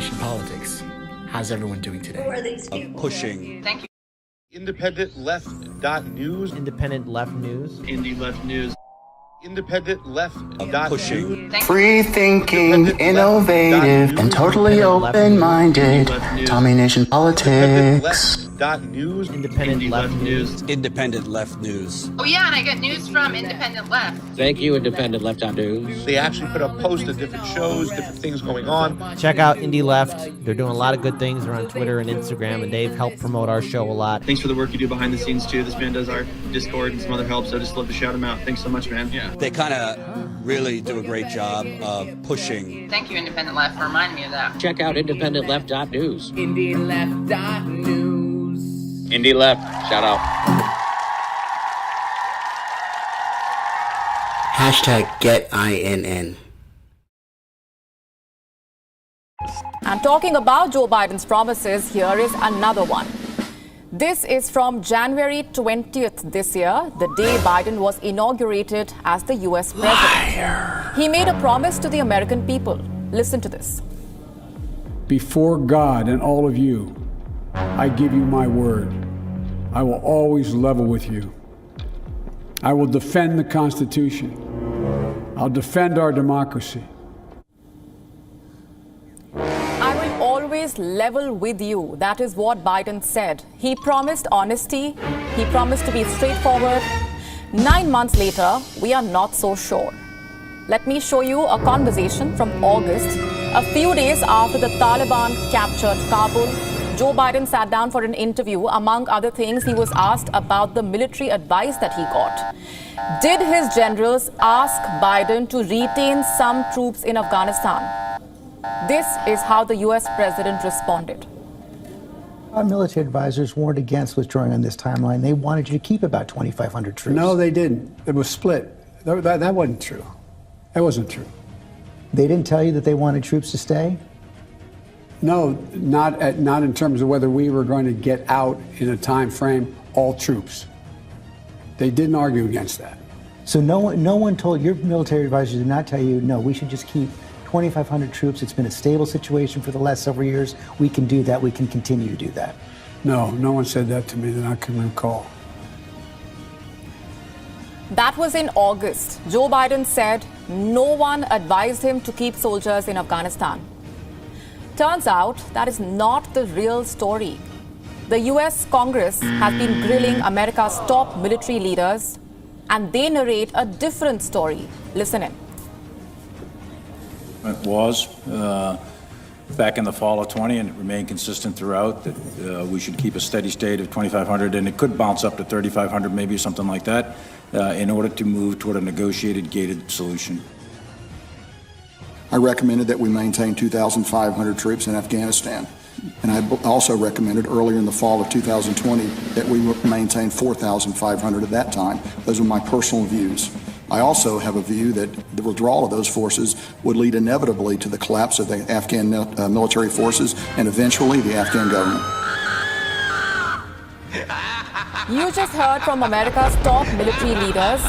Nation Politics. How's everyone doing today? Who are these people? Pushing. Thank you. IndependentLeft.news. Independent Left News. Indie Left News. IndependentLeft.news. Pushing. Free thinking, innovative, and totally open-minded. Tommy Nation Politics. News. Independent Left News. Independent Left News. Oh yeah, and I get news from Independent Left. Thank you, Independent Left.news. They actually put up posts of different shows, different things going on. Check out Indie Left. They're doing a lot of good things. They're on Twitter and Instagram, and they've helped promote our show a lot. Thanks for the work you do behind the scenes, too. This man does our Discord and some other help, so I just love to shout him out. Thanks so much, man. Yeah. They kind of really do a great job of pushing. Thank you, Independent Left, for reminding me of that. Check out IndependentLeft.news. IndieLeft.news. Indie Left, shout out. #GetINN. And talking about Joe Biden's promises, here is another one. This is from January 20th this year, the day Biden was inaugurated as the U.S. president. He made a promise to the American people. Listen to this. Before God and all of you, I give you my word. I will always level with you. I will defend the Constitution. I'll defend our democracy. I will always level with you. That is what Biden said. He promised honesty. He promised to be straightforward. 9 months later, we are not so sure. Let me show you a conversation from August. A few days after the Taliban captured Kabul, Joe Biden sat down for an interview. Among other things, he was asked about the military advice that he got. Did his generals ask Biden to retain some troops in Afghanistan? This is how the U.S. president responded. Our military advisors weren't against withdrawing on this timeline. They wanted you to keep about 2,500 troops. No, they didn't. It was split. That wasn't true. That wasn't true. They didn't tell you that they wanted troops to stay? No, not in terms of whether we were going to get out in a time frame, all troops. They didn't argue against that. So no one told, your military advisors did not tell you, no, we should just keep 2,500 troops. It's been a stable situation for the last several years. We can do that. We can continue to do that. No one said that to me that I can recall. That was in August. Joe Biden said no one advised him to keep soldiers in Afghanistan. Turns out that is not the real story. The US Congress has been grilling America's top military leaders, and they narrate a different story. Listen in. It was back in the fall of 20, and it remained consistent throughout that we should keep a steady state of 2,500, and it could bounce up to 3,500, maybe something like that, in order to move toward a negotiated, gated solution. I recommended that we maintain 2,500 troops in Afghanistan. And I also recommended earlier in the fall of 2020 that we maintain 4,500 at that time. Those are my personal views. I also have a view that the withdrawal of those forces would lead inevitably to the collapse of the Afghan military forces and eventually the Afghan government. You just heard from America's top military leaders.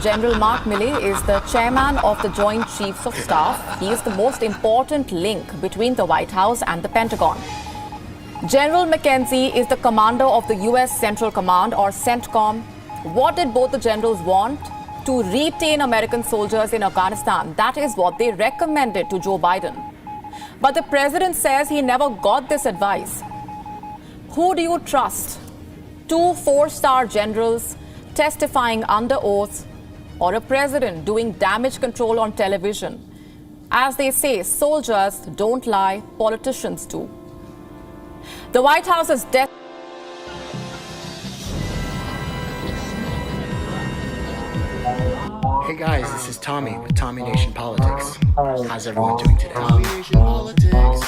General Mark Milley is the chairman of the Joint Chiefs of Staff. He is the most important link between the White House and the Pentagon. General McKenzie is the commander of the U.S. Central Command, or CENTCOM. What did both the generals want? To retain American soldiers in Afghanistan. That is what they recommended to Joe Biden. But the president says he never got this advice. Who do you trust? 2 4-star generals testifying under oath, or a president doing damage control on television? As they say, soldiers don't lie, politicians do. The White House is Hey guys, this is Tommy with Tommy Nation Politics. How's everyone doing today? Tommy Nation Politics.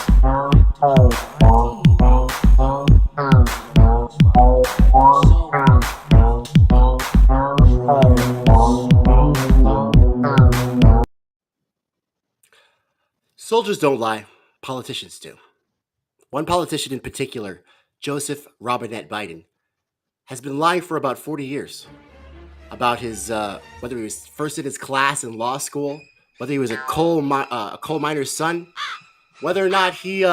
Soldiers don't lie, politicians do. One politician in particular, Joseph Robinette Biden, has been lying for about 40 years about his whether he was first in his class in law school, whether he was a coal miner's son, Whether or not he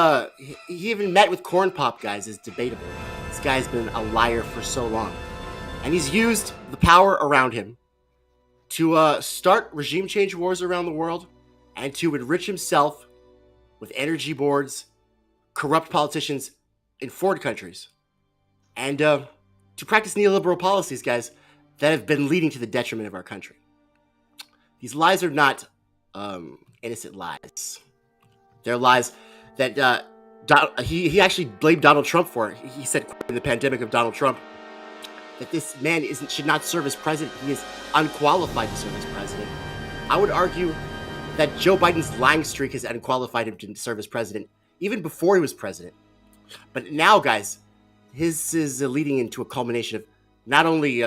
even met with Corn Pop guys is debatable. This guy's been a liar for so long. And he's used the power around him to start regime change wars around the world and to enrich himself with energy boards, corrupt politicians in foreign countries, and to practice neoliberal policies, guys, that have been leading to the detriment of our country. These lies are not innocent lies. They're lies that he actually blamed Donald Trump for. He said in the pandemic of Donald Trump that this man should not serve as president. He is unqualified to serve as president. I would argue that Joe Biden's lying streak has unqualified him to serve as president even before he was president. But now, guys, his is leading into a culmination of not only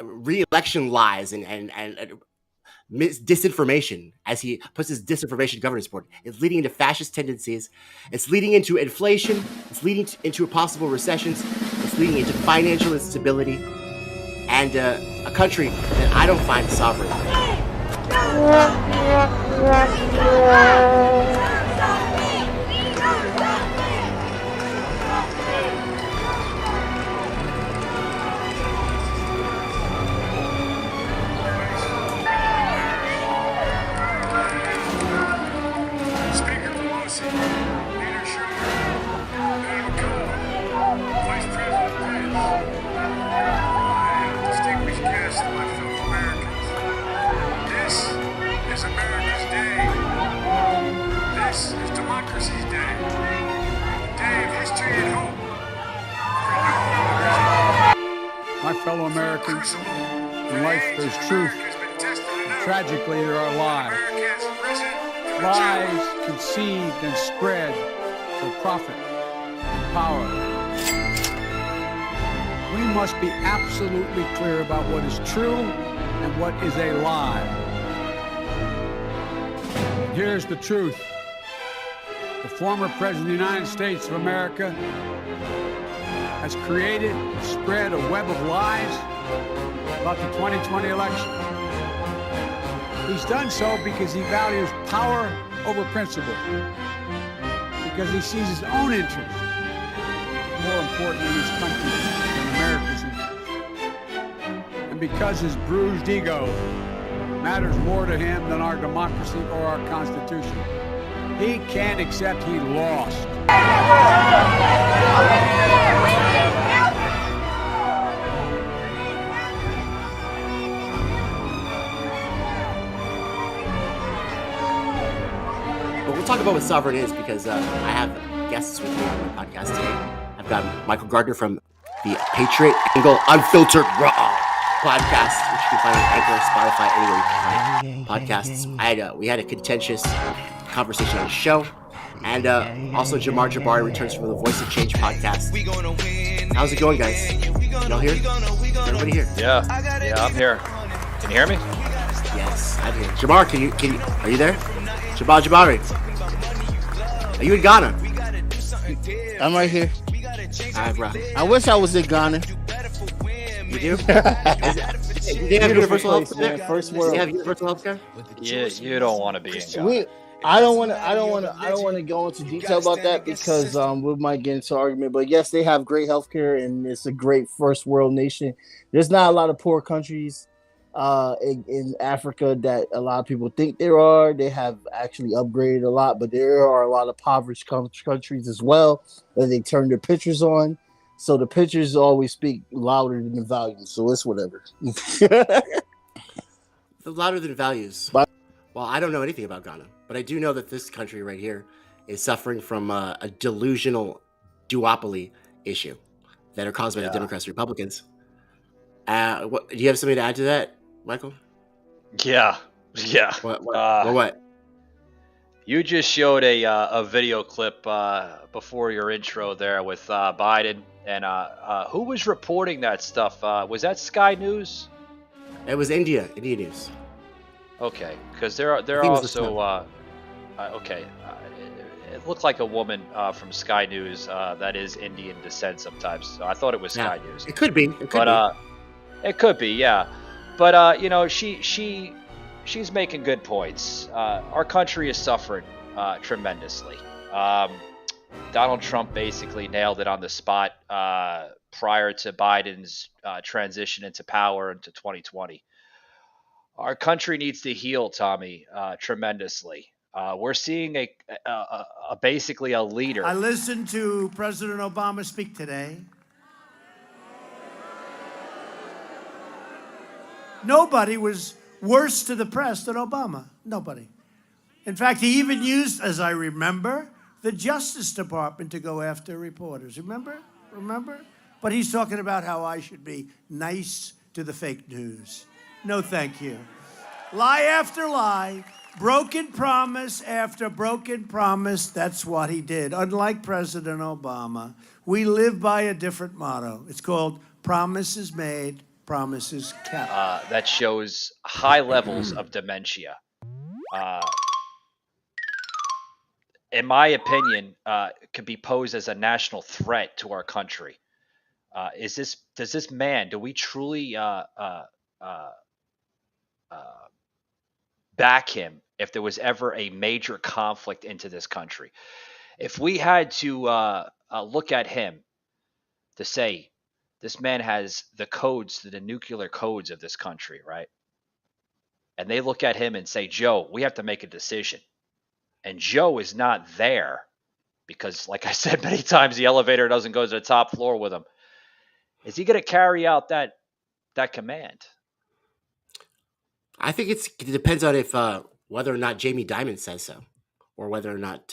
re-election lies and disinformation, as he puts his disinformation governance board. It's leading into fascist tendencies. It's leading into inflation. It's leading into possible recessions. It's leading into financial instability and a country that I don't find sovereign. My fellow Americans, in life there's truth, and tragically there are lies. Lies conceived and spread for profit and power. We must be absolutely clear about what is true and what is a lie. Here's the truth. The former President of the United States of America has created and spread a web of lies about the 2020 election. He's done so because he values power over principle, because he sees his own interests more important in his country than America's interests, and because his bruised ego matters more to him than our democracy or our Constitution. He can't accept he lost. But we'll talk about what sovereign is, because I have guests with me on my podcast today. I've got Michael Gardner from the Patriot Angle Unfiltered Raw podcast, which you can find on Anchor, Spotify, anywhere you can find podcasts. We had a contentious conversation on the show. And also J.R.R. Jabari returns from the Voice of Change podcast. How's it going, guys? Y'all here? Everybody here? Yeah, I'm here. Can you hear me? Yes, I'm here. J.R.R., can you are you there? Jabari. Are you in Ghana? I'm right here. Alright, bro. I wish I was in Ghana. You do? Do they have universal health care? First world. Do they have universal health care? You don't want to be in Ghana. I don't want to go into detail about that because we might get into argument. But yes, they have great healthcare and it's a great first world nation. There's not a lot of poor countries in Africa that a lot of people think there are. They have actually upgraded a lot, but there are a lot of impoverished countries as well that they turn their pictures on. So the pictures always speak louder than the values. So it's whatever. The louder than values. Well, I don't know anything about Ghana, but I do know that this country right here is suffering from a delusional duopoly issue that are caused by the Democrats and Republicans. Do you have something to add to that, Michael? Yeah. What? You just showed a video clip before your intro there with Biden, and who was reporting that stuff? Was that Sky News? It was India News. Okay, because they're also okay. It looked like a woman from Sky News that is Indian descent sometimes. So I thought it was Sky News. It could be. It could be, yeah. But she's making good points. Our country is suffering. tremendously. Donald Trump basically nailed it on the spot prior to Biden's transition into power into 2020. Our country needs to heal, Tommy, tremendously. We're seeing a basically a leader. I listened to President Obama speak today. Nobody was worse to the press than Obama. Nobody. In fact, he even used, as I remember, the Justice Department to go after reporters. Remember? But he's talking about how I should be nice to the fake news. No, thank you. Lie after lie, broken promise after broken promise. That's what he did. Unlike President Obama, we live by a different motto. It's called promises made, promises kept. That shows high levels of dementia. In my opinion, could be posed as a national threat to our country. Does this man, do we truly back him if there was ever a major conflict into this country? If we had to look at him to say, this man has the codes to the nuclear codes of this country, right? And they look at him and say, Joe, we have to make a decision. And Joe is not there because, like I said many times, the elevator doesn't go to the top floor with him. Is he going to carry out that command? I think it depends on if whether or not Jamie Dimon says so, or whether or not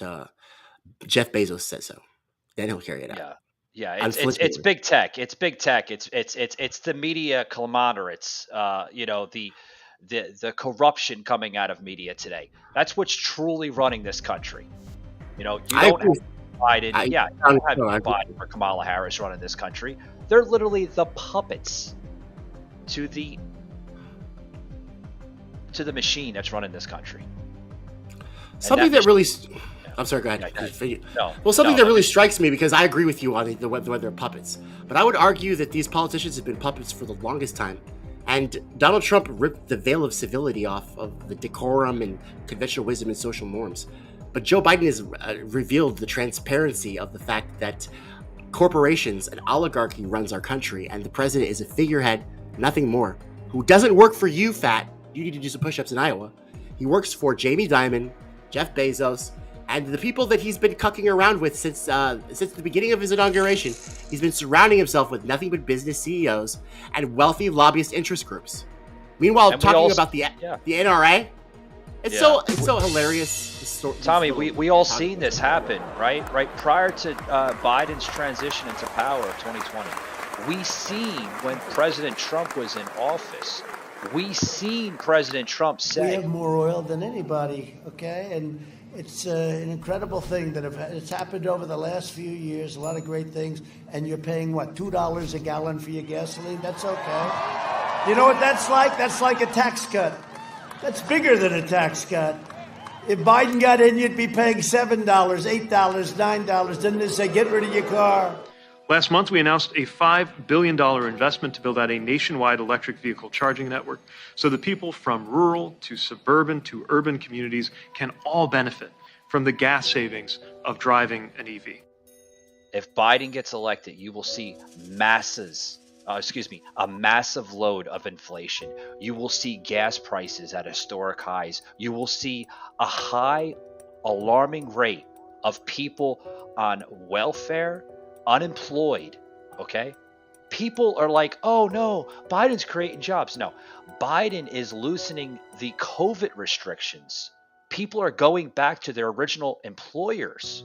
Jeff Bezos says so. Then he'll carry it out. Yeah. It's big tech. It's big tech. It's the media conglomerates. The corruption coming out of media today. That's what's truly running this country. You don't have Biden. You don't have Biden or Kamala Harris running this country. They're literally the puppets to the machine that's running this country. Something that really... I'm sorry, go ahead. That really strikes me, because I agree with you on whether they're puppets. But I would argue that these politicians have been puppets for the longest time. And Donald Trump ripped the veil of civility off of the decorum and conventional wisdom and social norms. But Joe Biden has revealed the transparency of the fact that corporations and oligarchy runs our country, and the president is a figurehead, nothing more, who doesn't work for you, Fat. You need to do some push-ups in Iowa. He works for Jamie Dimon, Jeff Bezos, and the people that he's been cucking around with since the beginning of his inauguration. He's been surrounding himself with nothing but business CEOs and wealthy lobbyist interest groups. Meanwhile, talking about the NRA, it's so hilarious. Tommy, we all seen this happen, right? Prior to Biden's transition into power of 2020, we seen when President Trump was in office, we seen President Trump say, we have more oil than anybody, okay? And it's an incredible thing that it's happened over the last few years, a lot of great things, and you're paying, what, $2 a gallon for your gasoline? That's okay. You know what that's like? That's like a tax cut. That's bigger than a tax cut. If Biden got in, you'd be paying $7, $8, $9. Didn't they say, get rid of your car? Last month, we announced a $5 billion investment to build out a nationwide electric vehicle charging network so that people from rural to suburban to urban communities can all benefit from the gas savings of driving an EV. If Biden gets elected, you will see a massive load of inflation. You will see gas prices at historic highs. You will see a high, alarming rate of people on welfare, unemployed, okay? People are like, oh no, Biden's creating jobs. No, Biden is loosening the COVID restrictions. People are going back to their original employers.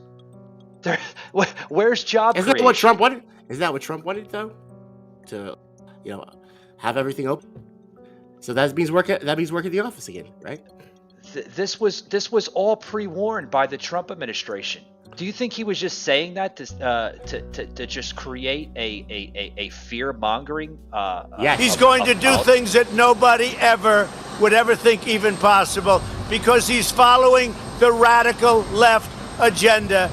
Where's job creation? Isn't that what Trump wanted? Is that what Trump wanted, though? To, have everything open? So that means work at the office again, right? This was all pre-warned by the Trump administration. Do you think he was just saying that to just create a fear-mongering? He's going to do things that nobody ever would ever think even possible, because he's following the radical left agenda.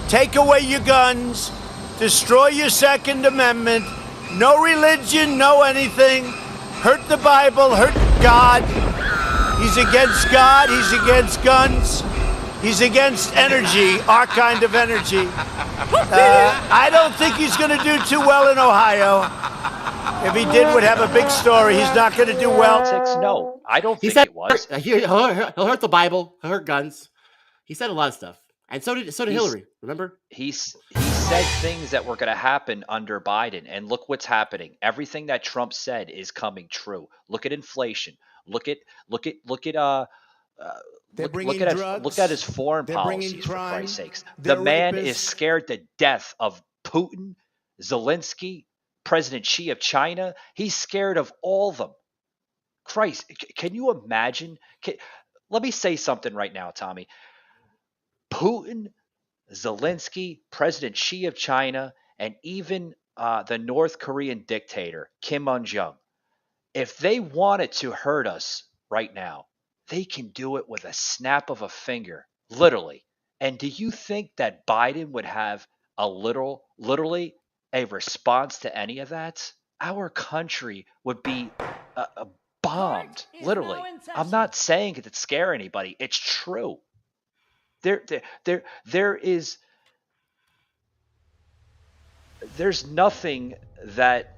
Take away your guns, destroy your Second Amendment, no religion, no anything, hurt the Bible, hurt God. He's against God, he's against guns. He's against energy, our kind of energy. I don't think he's going to do too well in Ohio. If he did, would have a big story. He's not going to do well. No, I don't He think said it was. he'll hurt the Bible. He'll hurt guns. He said a lot of stuff, and so did Hillary. Remember? He said things that were going to happen under Biden, and look what's happening. Everything that Trump said is coming true. Look at inflation. Look at his foreign policies, for Christ's sakes. The man is scared to death of Putin, Zelensky, President Xi of China. He's scared of all of them. Christ, can you imagine? Let me say something right now, Tommy. Putin, Zelensky, President Xi of China, and even the North Korean dictator, Kim Jong-un, if they wanted to hurt us right now, they can do it with a snap of a finger, literally. And do you think that Biden would have literally a response to any of that? Our country would be bombed, literally. I'm not saying it to scare anybody. It's true. There's nothing that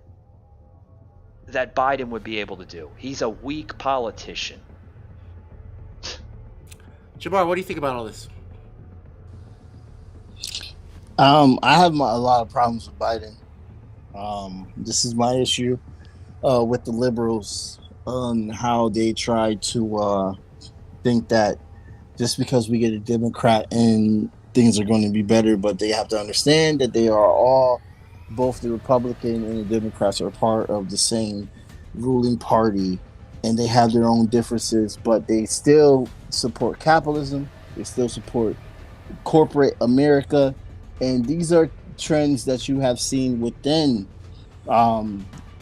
Biden would be able to do. He's a weak politician. J.R.R, what do you think about all this? I have a lot of problems with Biden. This is my issue with the liberals on how they try to think that just because we get a Democrat and things are going to be better, but they have to understand that they are all, both the Republican and the Democrats are part of the same ruling party, and they have their own differences, but they still support capitalism. They still support corporate America. And these are trends that you have seen within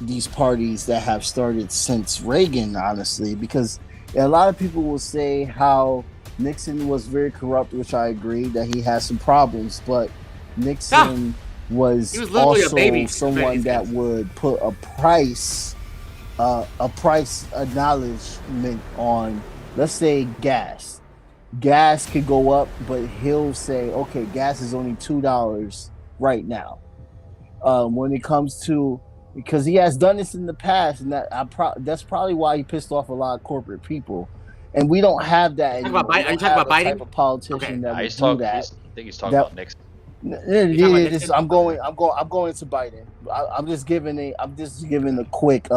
these parties that have started since Reagan, honestly, because a lot of people will say how Nixon was very corrupt, which I agree that he has some problems, but Nixon was also someone that would put a price acknowledgement on, let's say, gas. Gas could go up, but he'll say, okay, gas is only $2 right now. When it comes to, because he has done this in the past, and that's probably why he pissed off a lot of corporate people. And we don't have that anymore. Are you talking about Biden? Type of politician that would do that. I think he's talking about Nixon. I'm going to Biden. I'm just giving a quick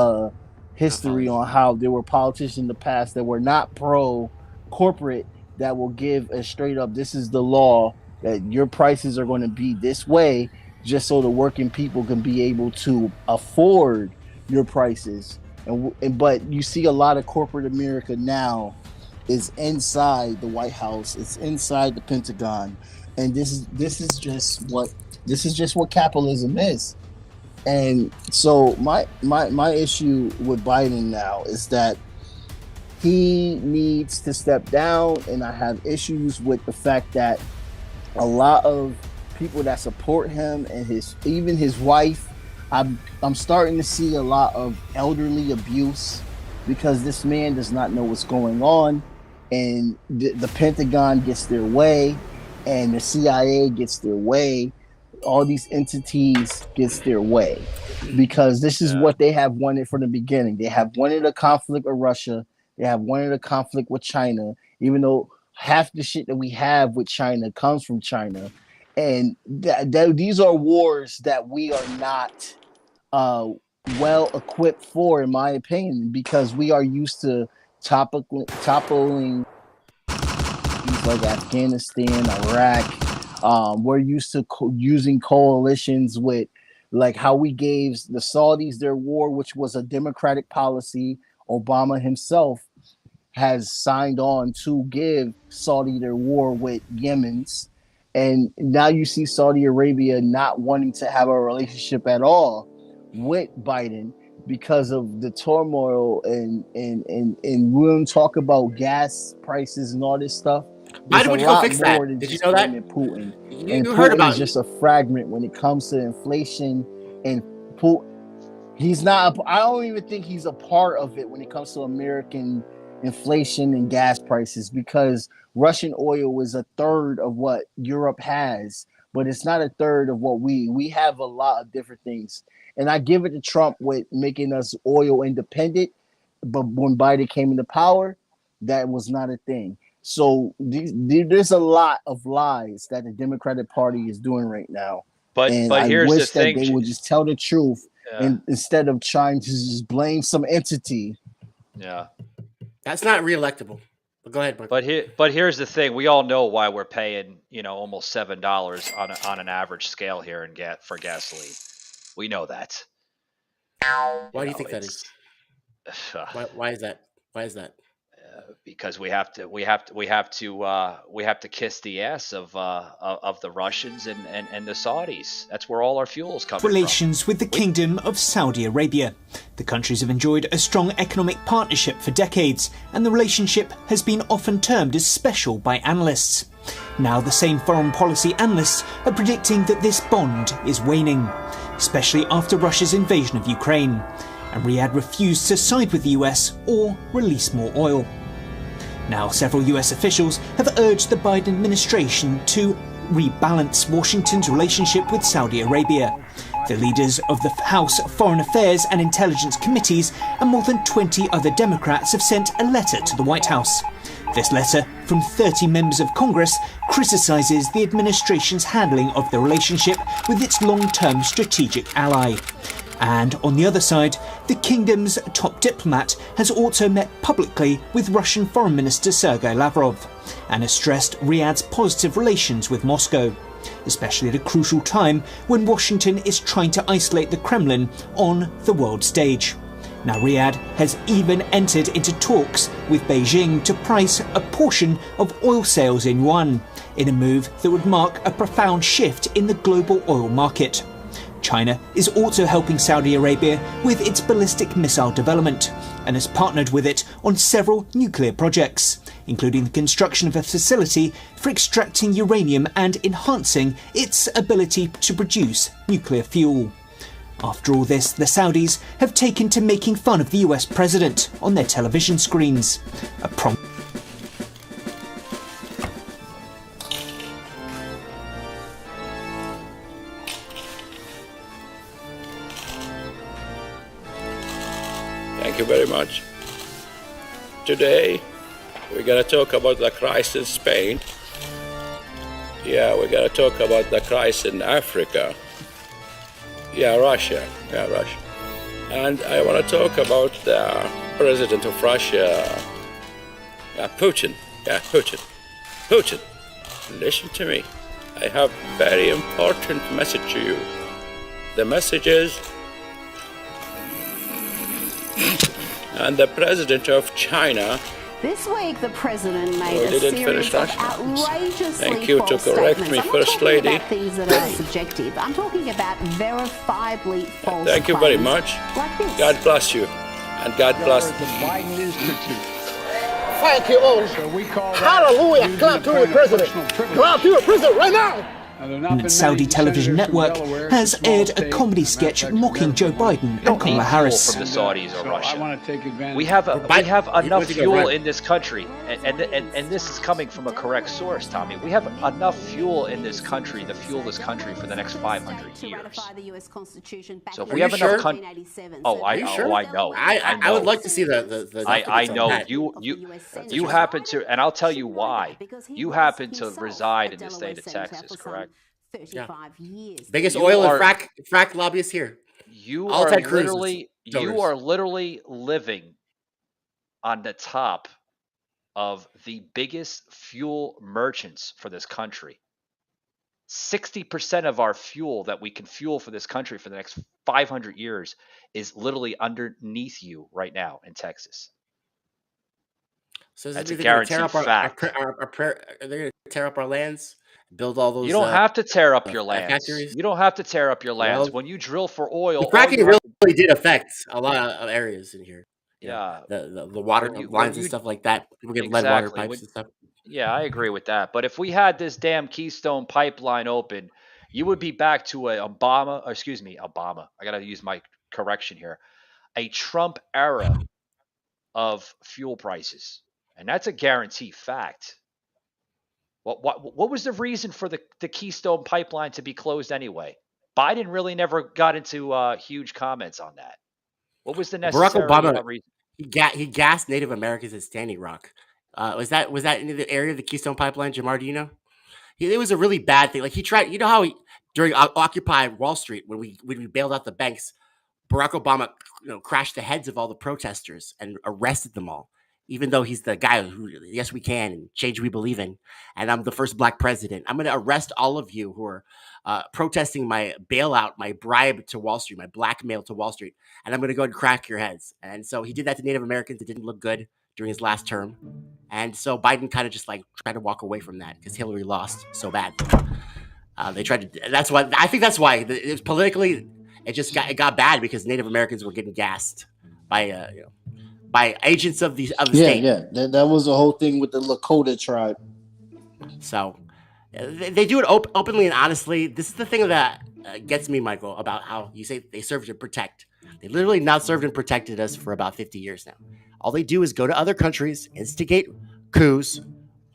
history on how there were politicians in the past that were not pro corporate that will give a straight up, this is the law, that your prices are going to be this way, just so the working people can be able to afford your prices. But you see a lot of corporate America now is inside the White House, it's inside the Pentagon, and this is just what capitalism is. And so my issue with Biden now is that he needs to step down, and I have issues with the fact that a lot of people that support him and even his wife, I'm starting to see a lot of elderly abuse because this man does not know what's going on, and the Pentagon gets their way, and the CIA gets their way. All these entities gets their way because this is what they have wanted from the beginning. They have wanted a conflict with Russia. They have wanted a conflict with China, even though half the shit that we have with China comes from China. And these are wars that we are not well equipped for, in my opinion, because we are used to toppling like Afghanistan, Iraq. We're used to using coalitions with, like how we gave the Saudis their war, which was a democratic policy. Obama himself has signed on to give Saudi their war with Yemen's. And now you see Saudi Arabia not wanting to have a relationship at all with Biden because of the turmoil and we don't talk about gas prices and all this stuff. Why would you go fix that? Did you know that? Putin. You heard about is just a fragment when it comes to inflation, and Putin. He's not. I don't even think he's a part of it when it comes to American inflation and gas prices, because Russian oil is a third of what Europe has, but it's not a third of what we have a lot of different things. And I give it to Trump with making us oil independent, but when Biden came into power, that was not a thing. So there's a lot of lies that the Democratic Party is doing right now. And But I here's the wish that thing. they would just tell the truth Yeah. and instead of trying to just blame some entity. Yeah. That's not reelectable. But go ahead, Michael. But here's the thing. We all know why we're paying, almost $7 on an average scale here for gasoline. We know that. Why do you think that is? Why is that? Why is that? Because we have to kiss the ass of the Russians and the Saudis. That's where all our fuel is coming Relations with the Kingdom of Saudi Arabia. The countries have enjoyed a strong economic partnership for decades, and the relationship has been often termed as special by analysts. Now the same foreign policy analysts are predicting that this bond is waning, especially after Russia's invasion of Ukraine, and Riyadh refused to side with the US or release more oil. Now, several US officials have urged the Biden administration to rebalance Washington's relationship with Saudi Arabia. The leaders of the House Foreign Affairs and Intelligence Committees and more than 20 other Democrats have sent a letter to the White House. This letter, from 30 members of Congress, criticizes the administration's handling of the relationship with its long-term strategic ally. And on the other side, the kingdom's top diplomat has also met publicly with Russian Foreign Minister Sergei Lavrov and has stressed Riyadh's positive relations with Moscow, especially at a crucial time when Washington is trying to isolate the Kremlin on the world stage. Now Riyadh has even entered into talks with Beijing to price a portion of oil sales in yuan, in a move that would mark a profound shift in the global oil market. China is also helping Saudi Arabia with its ballistic missile development and has partnered with it on several nuclear projects, including the construction of a facility for extracting uranium and enhancing its ability to produce nuclear fuel. After all this, the Saudis have taken to making fun of the US president on their television screens. Thank you very much. Today, we're going to talk about the crisis in Spain. Yeah, we're going to talk about the crisis in Africa. Russia. And I want to talk about the president of Russia, Putin. Putin, listen to me. I have a very important message to you. The message is, and the president of China. This week, the president made a series of outrageously Thank you to correct me, First Lady. I'm not talking about things that are subjective. I'm talking about verifiably false Thank you very much. Like this. God bless you, and God bless. The Biden Institute. Thank you all. So we call Hallelujah! Clap to your president. Clap to your president right now. The Saudi television network has aired a comedy sketch mocking Joe Biden and Kamala Harris. From the Saudis or Russia. We have enough fuel in this country, and this is coming from a correct source, Tommy. We have enough fuel in this country to fuel this country for the next 500 years. So if we have enough, I know. I would like to see the I know you happen to, and I'll tell you why. You happen to reside in the state of Texas, correct? 35 years. Biggest oil and frack lobbyists here. You are literally living on the top of the biggest fuel merchants for this country. 60% of our fuel that we can fuel for this country for the next 500 years is literally underneath you right now in Texas. So that's a guaranteed fact. Are they going to tear up our lands? Build all those. You don't have to tear up your lands. Factories? You don't have to tear up your lands. When you drill for oil, the fracking really did affect a lot of areas in here. Yeah, the water lines and stuff like that. People get lead water pipes and stuff. Yeah, I agree with that. But if we had this damn Keystone Pipeline open, you would be back to Obama. I got to use my correction here. A Trump era of fuel prices, and that's a guaranteed fact. What was the reason for the Keystone Pipeline to be closed anyway? Biden really never got into huge comments on that. What was the Barack necessary Obama, reason? he gassed Native Americans at Standing Rock. Was that in the area of the Keystone Pipeline, Jamar? Do you know? It was a really bad thing. Like he tried, you know how during Occupy Wall Street when we bailed out the banks, Barack Obama, crashed the heads of all the protesters and arrested them all, even though he's the guy who, yes, we can, and change we believe in, and I'm the first black president. I'm going to arrest all of you who are protesting my bailout, my bribe to Wall Street, my blackmail to Wall Street, and I'm going to go and crack your heads. And so he did that to Native Americans. It didn't look good during his last term. And so Biden kind of just like tried to walk away from that because Hillary lost so bad. They tried to. That's why I think that's why it was politically. It got bad because Native Americans were getting gassed by by agents of the state. Yeah. That was the whole thing with the Lakota tribe. So they do it openly and honestly. This is the thing that gets me, Michael, about how you say they served to protect. They literally not served and protected us for about 50 years now. All they do is go to other countries, instigate coups,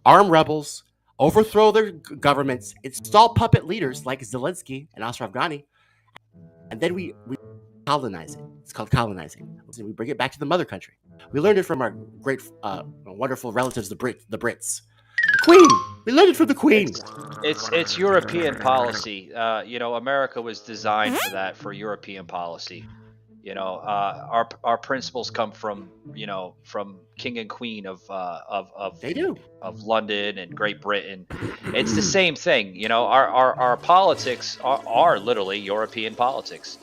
arm rebels, overthrow their governments, install puppet leaders like Zelensky and Ashraf Ghani, and then we colonize it. It's called colonizing. We bring it back to the mother country. We learned it from our great, wonderful relatives, the Brits. The Queen. We learned it from the Queen. It's European policy. America was designed for that, for European policy. Our principles come from King and Queen of London and Great Britain. It's the same thing. Our politics are literally European politics.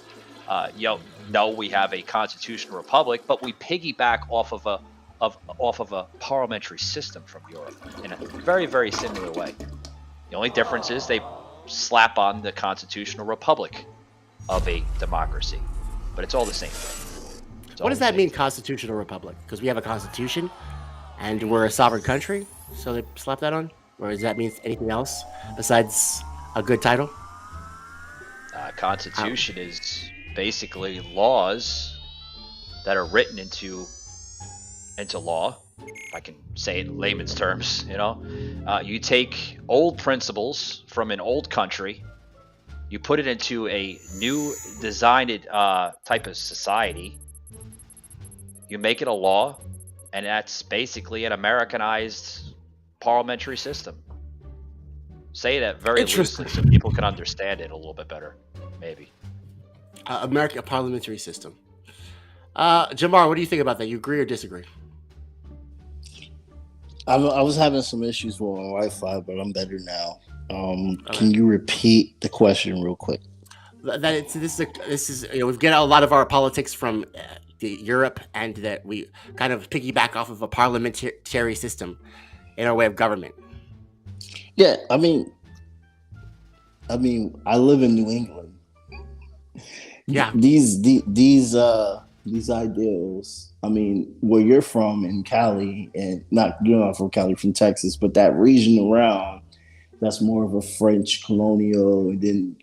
No, we have a constitutional republic, but we piggyback off of a parliamentary system from Europe in a very, very similar way. The only difference is they slap on the constitutional republic of a democracy. But it's all the same thing. What does that mean, constitutional republic? Because we have a constitution and we're a sovereign country, so they slap that on? Or does that mean anything else besides a good title? Constitution is basically laws that are written into law. If I can say it in layman's terms, you take old principles from an old country. You put it into a new designed type of society. You make it a law, and that's basically an Americanized parliamentary system. Say that very loosely so people can understand it a little bit better, maybe. American parliamentary system. Jamar, what do you think about that? You agree or disagree? I was having some issues with my Wi-Fi, but I'm better now. Can you repeat the question real quick? This is we've got a lot of our politics from Europe, and that we kind of piggyback off of a parliamentary system in our way of government. Yeah, I mean, I live in New England. Yeah, these ideals. I mean, where you're from in Cali, and you're not from Cali, from Texas, but that region around. That's more of a French colonial, and then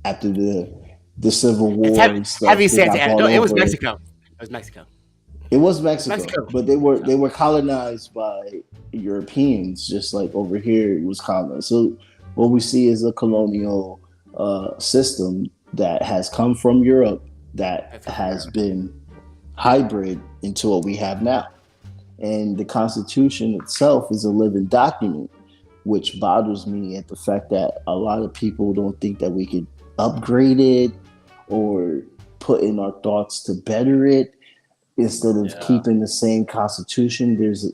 after the Civil War and stuff, it was Mexico. It was Mexico, but they were colonized by Europeans, just like over here it was colonized. So what we see is a colonial system that has come from Europe that has been hybrid into what we have now, and the Constitution itself is a living document. Which bothers me at the fact that a lot of people don't think that we could upgrade it or put in our thoughts to better it instead of keeping the same Constitution. There's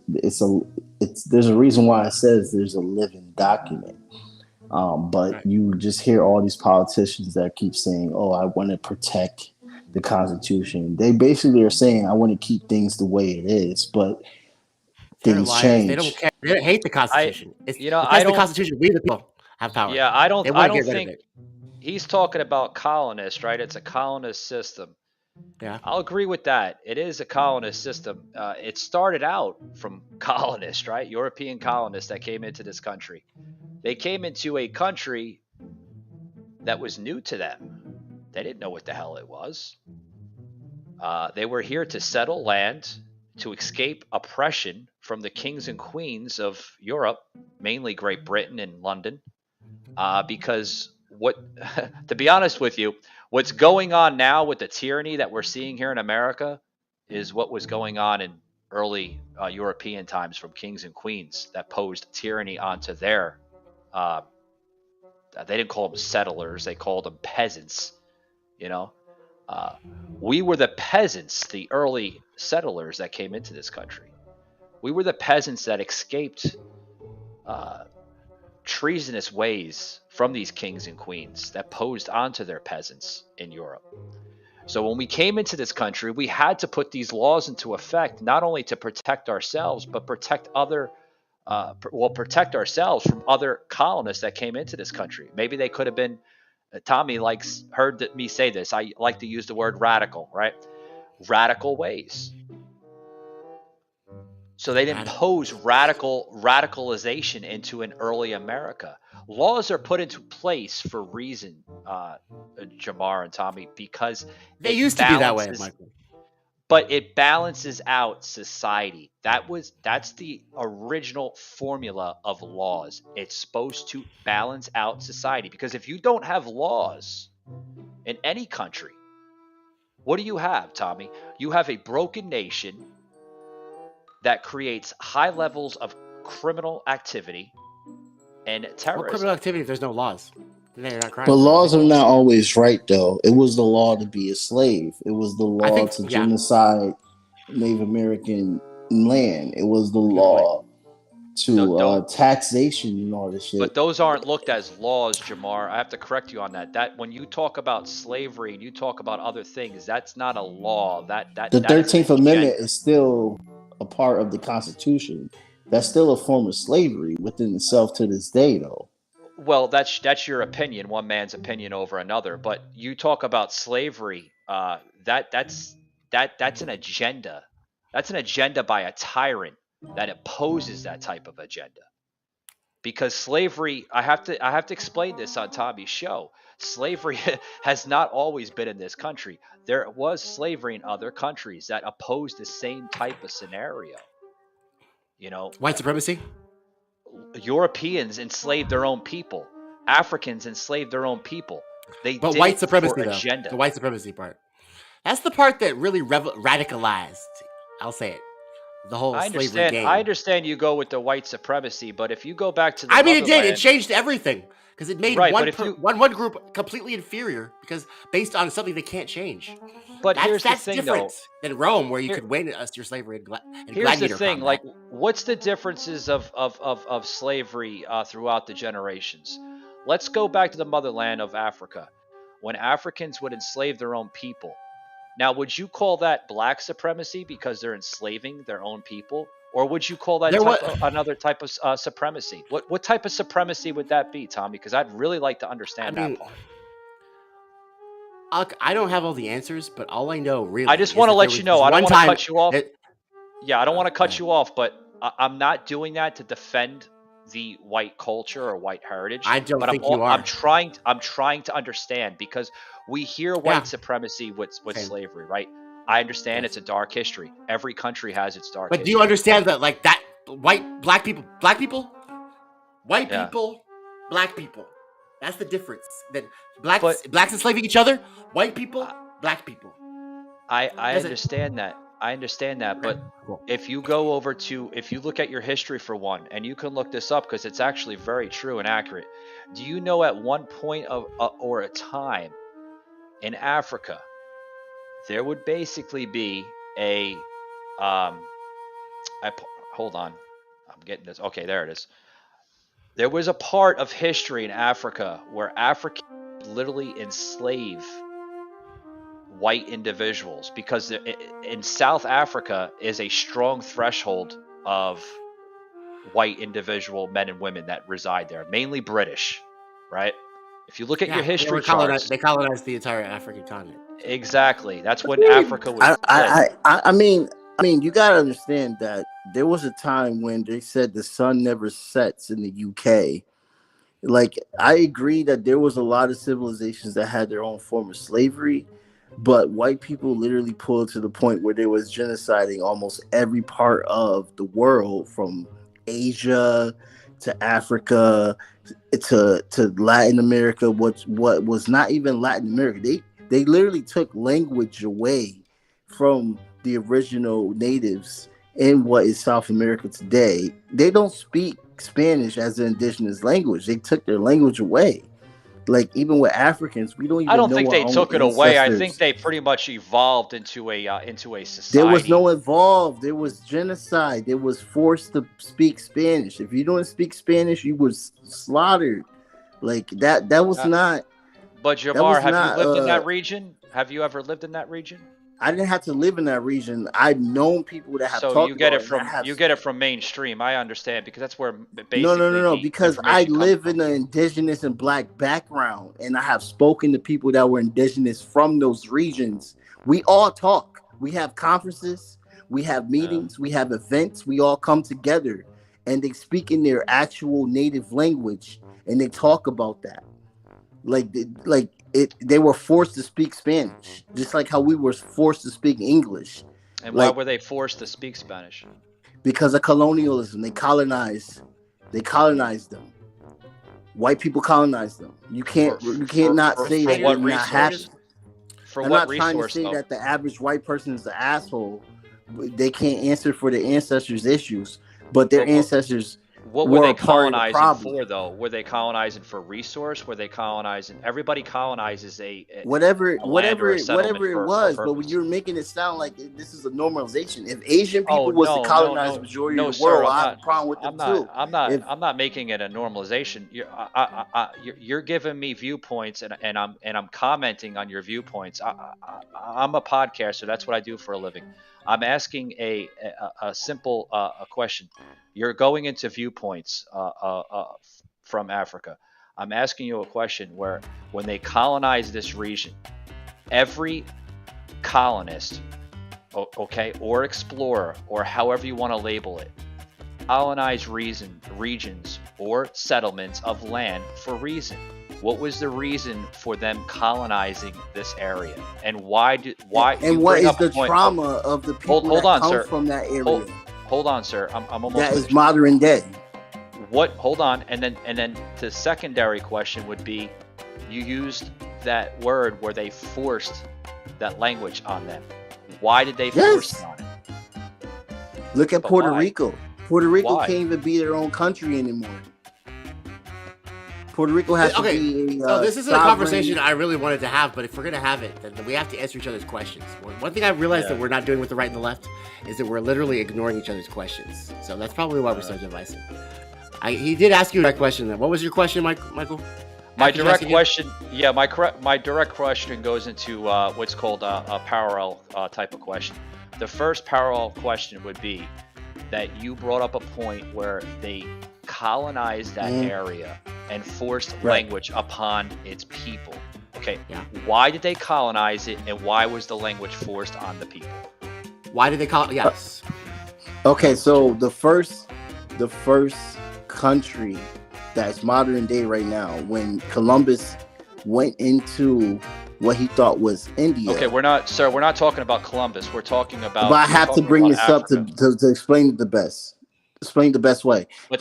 a reason why it says there's a living document. But you just hear all these politicians that keep saying, "Oh, I want to protect the Constitution." They basically are saying, "I want to keep things the way it is," but things change. They don't care. They hate the Constitution. The Constitution, we the people have power. Yeah, I don't think he's talking about colonists, right? It's a colonist system. Yeah, I'll agree with that. It is a colonist system. It started out from colonists, right? European colonists that came into this country. They came into a country that was new to them. They didn't know what the hell it was. They were here to settle land, to escape oppression from the kings and queens of Europe, mainly Great Britain and London, because to be honest with you, what's going on now with the tyranny that we're seeing here in America is what was going on in early European times from kings and queens that posed tyranny onto their, they didn't call them settlers, they called them peasants, you know. We were the peasants, the early settlers that came into this country. We were the peasants that escaped treasonous ways from these kings and queens that posed onto their peasants in Europe. So when we came into this country, we had to put these laws into effect, not only to protect ourselves, but protect ourselves from other colonists that came into this country. Maybe they could have been, Tommy heard me say this. I like to use the word radical, right? Radical ways. So they didn't pose radicalization into an early America. Laws are put into place for reason, J.R.R. and Tommy, because they used to be that way, Michael. But it balances out society. That's the original formula of laws. It's supposed to balance out society, because if you don't have laws in any country, what do you have, Tommy? You have a broken nation that creates high levels of criminal activity and terrorism. What criminal activity if there's no laws? They're not crimes. But laws are not always right, though. It was the law to be a slave. It was the law to genocide Native American land. It was the law to taxation and all this shit. But those aren't looked as laws, J.R.R. I have to correct you on that. That when you talk about slavery and you talk about other things, that's not a law. The 13th Amendment is still a part of the Constitution. That's still a form of slavery within itself to this day, though. Well, that's your opinion, one man's opinion over another. But you talk about slavery, that's an agenda. That's an agenda by a tyrant that opposes that type of agenda. Because slavery, I have to explain this on Tommy's show. Slavery has not always been in this country. There was slavery in other countries that opposed the same type of scenario. You know, white supremacy. Europeans enslaved their own people. Africans enslaved their own people. But white supremacy, though, the white supremacy part. That's the part that really radicalized. I'll say it. The whole slavery game. I understand you go with the white supremacy, but if you go back to the it did. It changed everything because it made one group completely inferior because based on something they can't change. But here's the thing, different than Rome, where you could win your slavery and here's the thing, like, what's the differences of slavery throughout the generations? Let's go back to the motherland of Africa, when Africans would enslave their own people. Now, would you call that black supremacy because they're enslaving their own people? Or would you call that another type of supremacy? What type of supremacy would that be, Tommy? Because I'd really like to understand that part. I don't have all the answers, but all I know really. I just want to let you know. I don't want to cut you off. I don't want to cut you off, but I'm not doing that to defend the white culture or white heritage. I don't think you are. I'm trying to understand, because we hear white supremacy with slavery, right? I understand it's a dark history. Every country has its dark history. But do you understand that, like, that black people, white people, black people? That's the difference. That blacks enslaving each other, white people, black people. I understand that. I understand that, but if you look at your history for one, and you can look this up because it's actually very true and accurate. Do you know at one point or a time in Africa, there would basically be a hold on, I'm getting this. Okay, there it is. There was a part of history in Africa where Africans literally enslave white individuals, because in South Africa is a strong threshold of white individual men and women that reside there, mainly British, right? If you look at your history charts, they colonized the entire African continent. Exactly. That's when Africa was. I mean, you gotta understand that there was a time when they said the sun never sets in the UK. Like, I agree that there was a lot of civilizations that had their own form of slavery, but white people literally pulled to the point where they was genociding almost every part of the world, from Asia to Africa to Latin America. What was not even Latin America. They literally took language away from the original natives in what is South America today. They don't speak Spanish as an indigenous language. They took their language away. Like, even with Africans, we don't even know. I don't think they took it away. I think ancestors. they pretty much evolved into a society. There was no evolve. There was genocide. They was forced to speak Spanish. If you don't speak Spanish, you was slaughtered. Like that. That was not. But J.R.R, have you lived in that region? Have you ever lived in that region? I didn't have to live in that region. I've known people that have. So you get it from mainstream. I understand, because that's where basically. No. Because I live in an indigenous and black background, and I have spoken to people that were indigenous from those regions. We all talk. We have conferences. We have meetings. We have events. We all come together, and they speak in their actual native language, and they talk about that. They were forced to speak Spanish, just like how we were forced to speak English. And why were they forced to speak Spanish? Because of colonialism. They colonized them. White people colonized them. You can't not say that you're not happy. I'm not trying to say that the average white person is an asshole. They can't answer for their ancestors' issues, but their ancestors. What were they colonizing for, though? Were they colonizing for resource? Were they colonizing? Everybody colonizes whatever it was. But when you're making it sound like this is a normalization, if Asian people was to colonize the majority of the world, I have a problem with them too. I'm not making it a normalization. You're giving me viewpoints, and I'm commenting on your viewpoints. I'm a podcaster. That's what I do for a living. I'm asking a simple question. You're going into viewpoints from Africa. I'm asking you a question where, when they colonized this region, every colonist, or explorer, or however you want to label it, colonized regions or settlements of land for reason. What was the reason for them colonizing this area, and why? And what is the trauma of the people that come from that area? Hold on, sir. I'm almost. That is modern day. Hold on, and then the secondary question would be, you used that word where they forced that language on them. Why did they force it on it? Look at Puerto Rico. Puerto Rico can't even be their own country anymore. Puerto Rico has to be. So this isn't a conversation I really wanted to have, but if we're gonna have it, then we have to answer each other's questions. One thing I realized that we're not doing with the right and the left is that we're literally ignoring each other's questions. So that's probably why we're so divisive. He did ask you that question. What was your question, Michael? My direct question, my direct question goes into what's called a parallel type of question. The first parallel question would be that you brought up a point where they colonized that area and forced language upon its people. Okay, why did they colonize it, and why was the language forced on the people? Why did they Yes. Okay, so the first country that's modern day right now, when Columbus went into what he thought was India. Okay, we're not talking about Columbus. We're talking about. But I have to bring this up to explain it the best. Explain the best way. But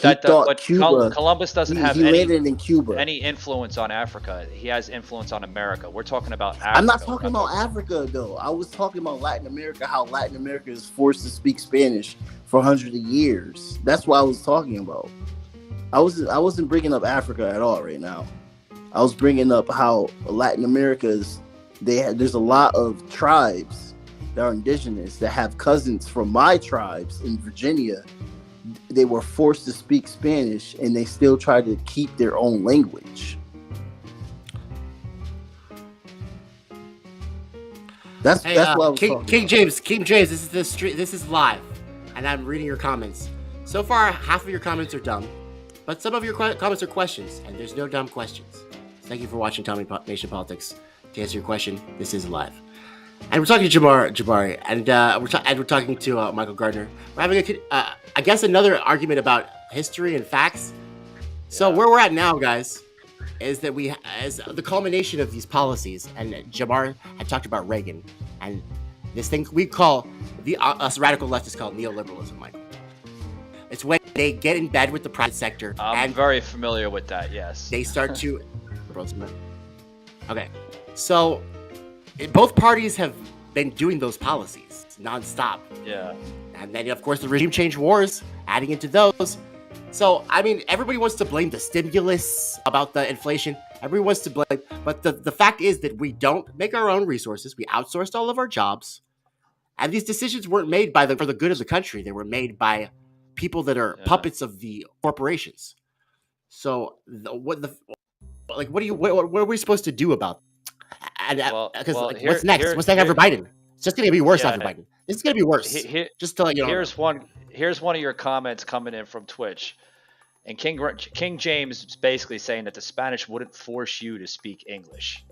Cuba, Columbus doesn't have he landed in Cuba. Any influence on Africa. He has influence on America. We're talking about Africa. I'm not talking about Africa, though. I was talking about Latin America, how Latin America is forced to speak Spanish for hundreds of years. That's what I was talking about. I wasn't bringing up Africa at all right now. I was bringing up how Latin America there's a lot of tribes that are indigenous that have cousins from my tribes in Virginia. They were forced to speak Spanish, and they still try to keep their own language. That's what I was talking about. King James, this is live, and I'm reading your comments. So far, half of your comments are dumb, but some of your comments are questions, and there's no dumb questions. Thank you for watching Tommy Nation Politics. To answer your question, this is live. And we're talking to J.R.R, and we're talking to Michael Gardner. We're having another argument about history and facts. So where we're at now, guys, is that we, as the culmination of these policies, and J.R.R. had talked about Reagan, and this thing we call, us radical leftists call neoliberalism, Michael. It's when they get in bed with the private sector. I'm very familiar with that, yes. They start to... Okay, so both parties have been doing those policies nonstop. Yeah. And then, of course, the regime change wars, adding into those. So, I mean, everybody wants to blame the stimulus about the inflation. Everyone wants to blame. But the fact is that we don't make our own resources. We outsourced all of our jobs. And these decisions weren't made for the good of the country. They were made by people that are puppets of the corporations. So, what are we supposed to do about that? What's next? What's next after Biden? It's just going to be worse after Biden. It's going to be worse. Just to let you know. Here's one of your comments coming in from Twitch. And King James is basically saying that the Spanish wouldn't force you to speak English.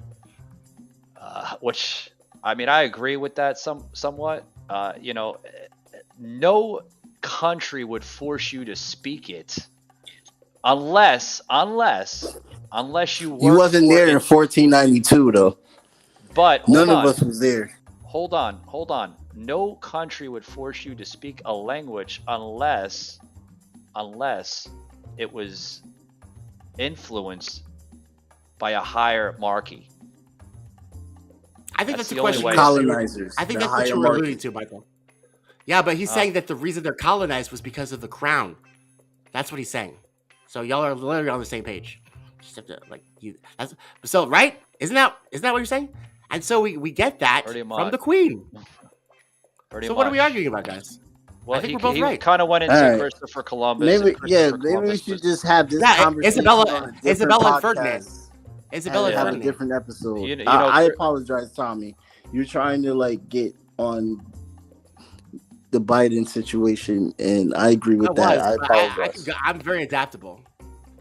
Which, I mean, I agree with that somewhat. No country would force you to speak it unless you work. You wasn't there in 1492 though. But none of us was there. Hold on. No country would force you to speak a language unless it was influenced by a hierarchy. I think that's the question. Colonizers. I think that's what you were alluding to, Michael. Yeah, but he's saying that the reason they're colonized was because of the crown. That's what he's saying. So y'all are literally on the same page. Just have to, so right? Isn't that what you're saying? And so we get that from the Queen. What are we arguing about, guys? Well, I think we're both right. Kind of went into Christopher Columbus. Maybe we should just have this conversation. Isabella and Ferdinand. Isabella and have Ferdinand. a different episode. I apologize, Tommy. You're trying to get on the Biden situation, and I agree with that. I apologize. I'm very adaptable.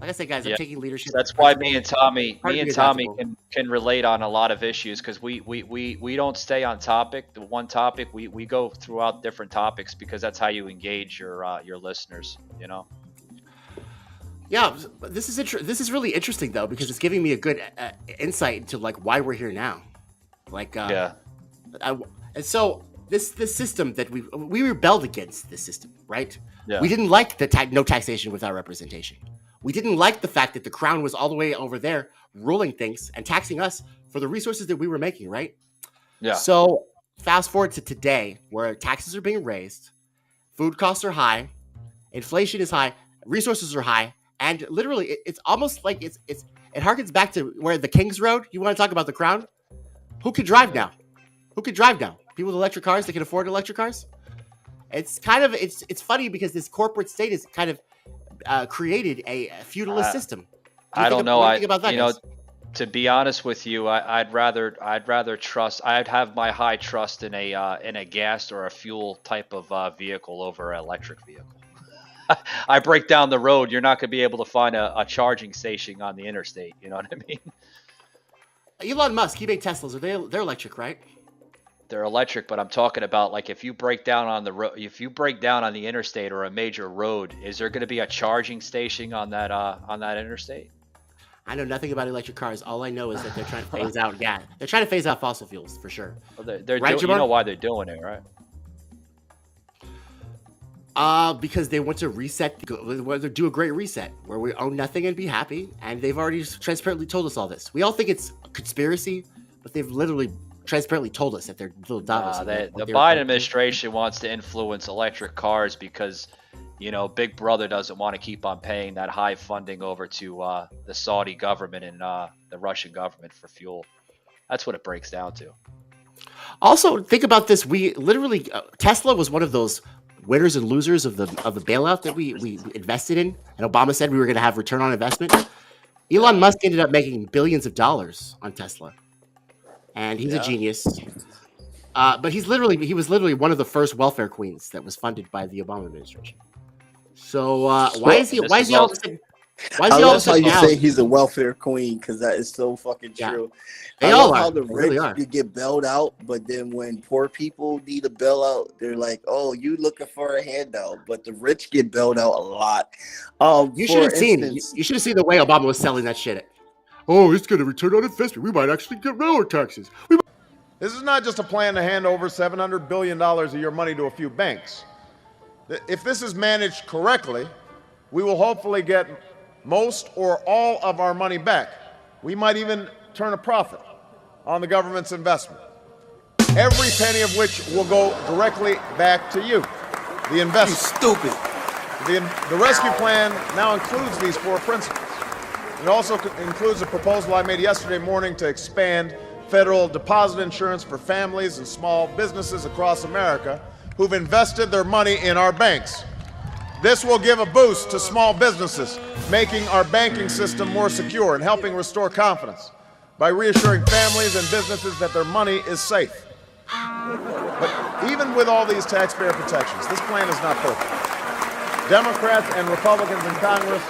Like I said, guys, I'm taking leadership. That's why me and Tommy can relate on a lot of issues, because we don't stay on topic. The one topic we go throughout different topics, because that's how you engage your listeners. Yeah, this is really interesting though, because it's giving me a good insight into why we're here now. And so this system that we rebelled against this system, right? Yeah. We didn't like the no taxation without representation. We didn't like the fact that the crown was all the way over there ruling things and taxing us for the resources that we were making, right? Yeah. So fast forward to today, where taxes are being raised, food costs are high, inflation is high, resources are high, and literally it's almost like it harkens back to where the King's Road. You want to talk about the crown? Who could drive now? People with electric cars that can afford electric cars? It's funny because this corporate state is kind of created a feudalist system. I don't know. What do you think about that, to be honest with you, I'd rather trust. I'd have my high trust in a gas or a fuel type of vehicle over an electric vehicle. I break down the road, you're not going to be able to find a charging station on the interstate. You know what I mean? Elon Musk, he made Teslas. They're electric, right? They're electric, but I'm talking about if you break down on the road, if you break down on the interstate or a major road, is there going to be a charging station on that interstate? I know nothing about electric cars. All I know is that they're trying to phase out gas. They're trying to phase out fossil fuels for sure. Well, you know why they're doing it, right? Because they want to reset, do a great reset where we own nothing and be happy. And they've already transparently told us all this. We all think it's a conspiracy, but they've literally transparently told us that they're little Davos. The Biden administration wants to influence electric cars because, Big Brother doesn't want to keep on paying that high funding over to the Saudi government and the Russian government for fuel. That's what it breaks down to. Also, think about this. We literally, Tesla was one of those winners and losers of the bailout that we invested in, and Obama said we were going to have return on investment. Elon Musk ended up making billions of dollars on Tesla, and he's a genius. But he was literally one of the first welfare queens that was funded by the Obama administration. So why is he all of a sudden? Why is he all of a sudden how you say he's a welfare queen, because that is so fucking true. They all are. How the really rich could get bailed out, but then when poor people need a bailout, they're like, "Oh, you looking for a handout?" But the rich get bailed out a lot. You should have seen. You should have seen the way Obama was selling that shit. Oh, it's going to return on investment. We might actually get lower taxes. This is not just a plan to hand over $700 billion of your money to a few banks. If this is managed correctly, we will hopefully get most or all of our money back. We might even turn a profit on the government's investment, every penny of which will go directly back to you, the investor. You stupid. The rescue plan now includes these 4 principles. It also includes a proposal I made yesterday morning to expand federal deposit insurance for families and small businesses across America who've invested their money in our banks. This will give a boost to small businesses, making our banking system more secure and helping restore confidence by reassuring families and businesses that their money is safe. But even with all these taxpayer protections, this plan is not perfect. Democrats and Republicans in Congress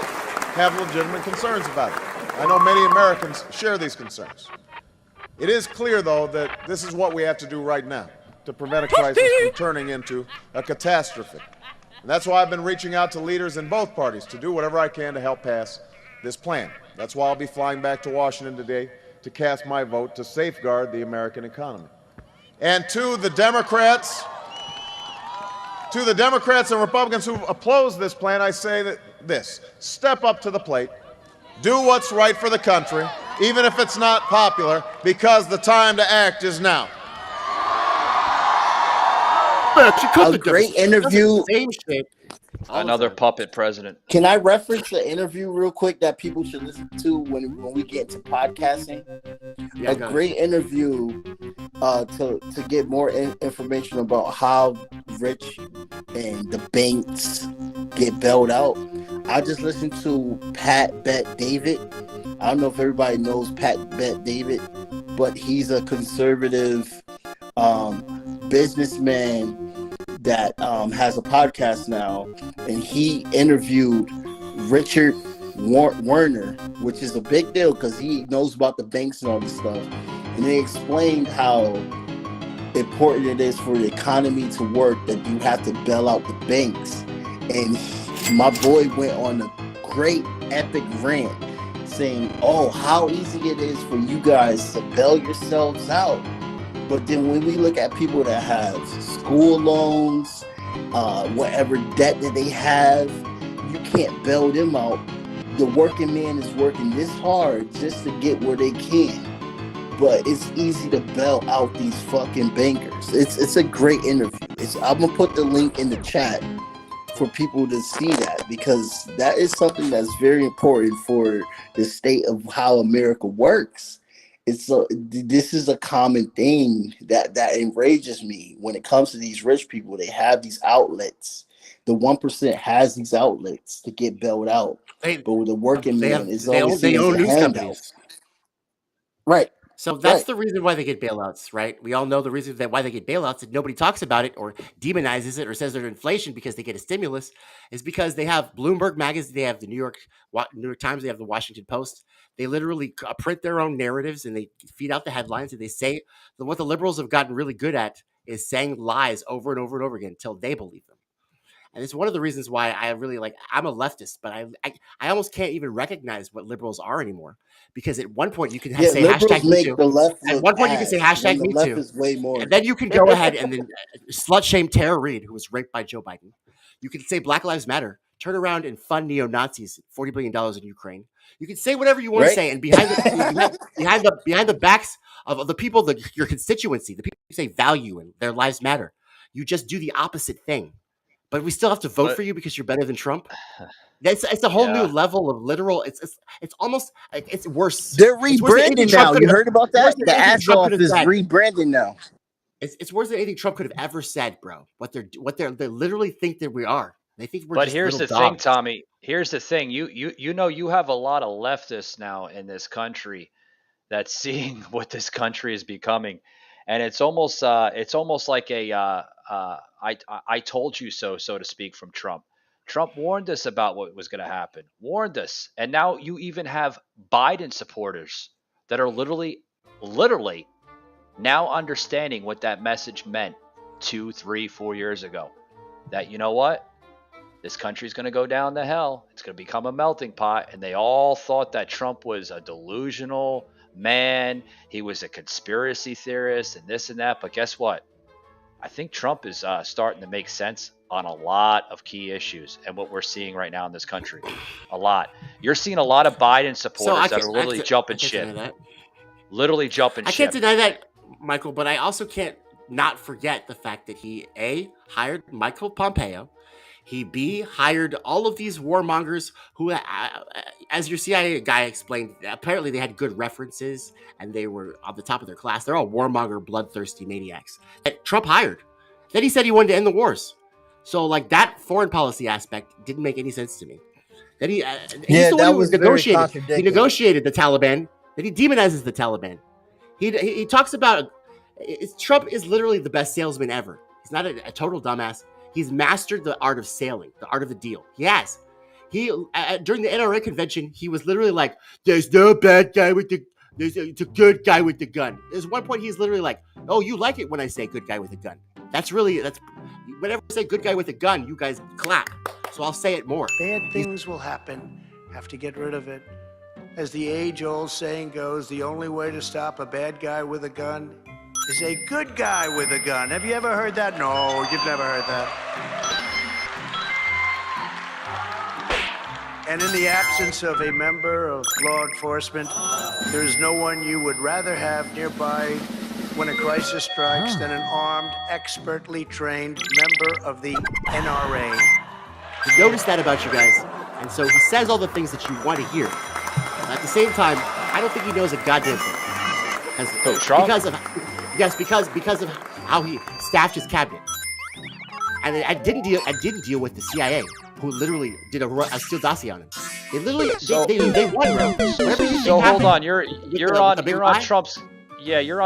have legitimate concerns about it. I know many Americans share these concerns. It is clear, though, that this is what we have to do right now to prevent a crisis from turning into a catastrophe. And that's why I've been reaching out to leaders in both parties to do whatever I can to help pass this plan. That's why I'll be flying back to Washington today to cast my vote to safeguard the American economy. And to the Democrats and Republicans who oppose this plan, I say this: step up to the plate, do what's right for the country, even if it's not popular, because the time to act is now. A great interview. Same shit. Another puppet president. Can I reference the interview real quick that people should listen to when we get into podcasting? Yeah, a great interview to get more information about how rich and the banks get bailed out. I just listened to Pat Bet David. I don't know if everybody knows Pat Bet David, but he's a conservative businessman that has a podcast now, and he interviewed Richard Werner, which is a big deal because he knows about the banks and all this stuff. And they explained how important it is for the economy to work, that you have to bail out the banks. And my boy went on a great epic rant saying, oh, how easy it is for you guys to bail yourselves out. But then when we look at people that have school loans, whatever debt that they have, you can't bail them out. The working man is working this hard just to get where they can. But it's easy to bail out these fucking bankers. It's a great interview. I'm going to put the link in the chat for people to see that, because that is something that's very important for the state of how America works. This is a common thing that enrages me when it comes to these rich people. They have these outlets. The 1% has these outlets to get bailed out, but with the working man is always they own news handout. companies. Right. So that's the reason why they get bailouts, right? We all know the reason why they get bailouts, and nobody talks about it or demonizes it or says they're inflation because they get a stimulus, is because they have Bloomberg magazine, they have the New York Times, they have the Washington Post. They literally print their own narratives and they feed out the headlines, and they say that what the liberals have gotten really good at is saying lies over and over and over again until they believe them. And it's one of the reasons why I really I'm a leftist, but I almost can't even recognize what liberals are anymore. Because at one point you can say hashtag me too. At one point you can say hashtag me too. Way more. And then you can go ahead and then slut shame Tara Reid, who was raped by Joe Biden. You can say Black Lives Matter, turn around and fund neo-Nazis, $40 billion in Ukraine. You can say whatever you want to say, and behind the backs of the people, your constituency, the people who say value and their lives matter, you just do the opposite thing. But we still have to vote for you because you're better than Trump. It's a whole new level of literal. It's almost it's worse. They're rebranding now. You heard about that? The Azov is rebranding now. It's worse than anything Trump could have ever said, bro. They literally think that we are. They think we're. But just here's the dogs. thing, Tommy. Here's the thing. You know you have a lot of leftists now in this country that's seeing what this country is becoming, and it's almost like a I told you so to speak from Trump. Trump warned us about what was going to happen. Warned us, and now you even have Biden supporters that are literally now understanding what that message meant 2, 3, 4 years ago. That, you know what? This country's going to go down to hell. It's going to become a melting pot. And they all thought that Trump was a delusional man. He was a conspiracy theorist and this and that. But guess what? I think Trump is starting to make sense on a lot of key issues and what we're seeing right now in this country. A lot. You're seeing a lot of Biden supporters that are literally jumping ship. Literally jumping ship. I can't deny that, Michael, but I also can't not forget the fact that he, A, hired Michael Pompeo. He, B, hired all of these warmongers who, as your CIA guy explained, apparently they had good references and they were on the top of their class. They're all warmonger, bloodthirsty maniacs that Trump hired. Then he said he wanted to end the wars. So, like, that foreign policy aspect didn't make any sense to me. Then that was negotiated. He negotiated the Taliban. Then he demonizes the Taliban. He talks about Trump is literally the best salesman ever. He's not a total dumbass. He's mastered the art of sailing, the art of the deal. He has. During the NRA convention, he was literally like, "There's no bad guy with the, it's a good guy with the gun." There's one point he's literally like, "Oh, you like it when I say good guy with a gun." That's whenever I say good guy with a gun, you guys clap. So I'll say it more. Bad things will happen. Have to get rid of it. As the age-old saying goes, the only way to stop a bad guy with a gun is a good guy with a gun. Have you ever heard that? No, you've never heard that. And in the absence of a member of law enforcement, there's no one you would rather have nearby when a crisis strikes than an armed, expertly trained member of the NRA. He noticed that about you guys, and so he says all the things that you want to hear. At the same time, I don't think he knows a goddamn thing. Trump? Because of how he staffed his cabinet. And I didn't deal with the CIA, who literally did a steal dossier on him. They literally they won, bro. So hold on, you're on